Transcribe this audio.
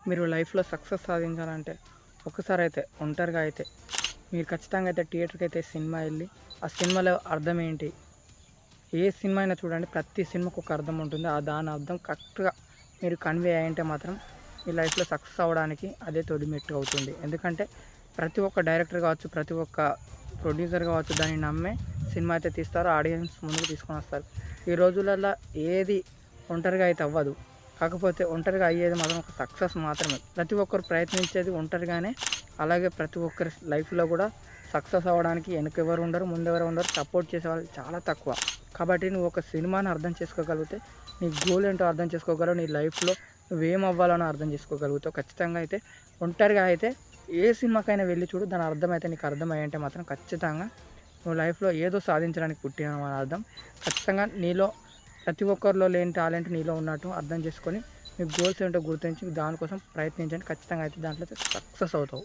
మీరు లైఫ్లో సక్సెస్ సాధించాలంటే ఒకసారి అయితే ఒంటరిగా అయితే మీరు ఖచ్చితంగా అయితే థియేటర్కి అయితే సినిమా వెళ్ళి ఆ సినిమాలో అర్థం ఏంటి, ఏ సినిమా అయినా చూడండి, ప్రతి సినిమాకు ఒక అర్థం ఉంటుంది. దాని అర్థం కరెక్ట్గా మీరు కన్వే అయ్యింటే మాత్రం మీ లైఫ్లో సక్సెస్ అవ్వడానికి అదే తొలి మెట్టు అవుతుంది. ఎందుకంటే ప్రతి ఒక్క డైరెక్టర్ కావచ్చు, ప్రతి ఒక్క ప్రొడ్యూసర్ కావచ్చు, దాన్ని నమ్మే సినిమా అయితే తీస్తారు, ఆడియన్స్ ముందుకు తీసుకొని వస్తారు. ఈ రోజులలో ఏది ఒంటరిగా అయితే అవ్వదు. కాకపోతే ఒంటరిగా అయ్యేది మాత్రం ఒక సక్సెస్ మాత్రమే. ప్రతి ఒక్కరు ప్రయత్నించేది ఒంటరిగానే. అలాగే ప్రతి ఒక్కరి లైఫ్లో కూడా సక్సెస్ అవ్వడానికి వెనకెవరు ఉండరు, ముందెవరు ఉండరు, సపోర్ట్ చేసే వాళ్ళు చాలా తక్కువ. కాబట్టి నువ్వు ఒక సినిమాని అర్థం చేసుకోగలిగితే నీ గోల్ ఏంటో అర్థం చేసుకోగలవు, నీ లైఫ్లో నువ్వేం అవ్వాలనో అర్థం చేసుకోగలుగుతావు. ఖచ్చితంగా అయితే ఒంటరిగా అయితే ఏ సినిమాకైనా వెళ్ళి చూడు, దాని అర్థమైతే నీకు అర్థమయ్యంటే మాత్రం ఖచ్చితంగా నువ్వు లైఫ్లో ఏదో సాధించడానికి పుట్టినావు అని అర్థం. ఖచ్చితంగా నీలో ప్రతి ఒక్కరిలో లేని టాలెంట్ నీలో ఉన్నట్టు అర్థం చేసుకొని మీ గోల్స్ ఏంటో గుర్తించి దానికోసం ప్రయత్నించండి. ఖచ్చితంగా అయితే దాంట్లో సక్సెస్ అవుతావు.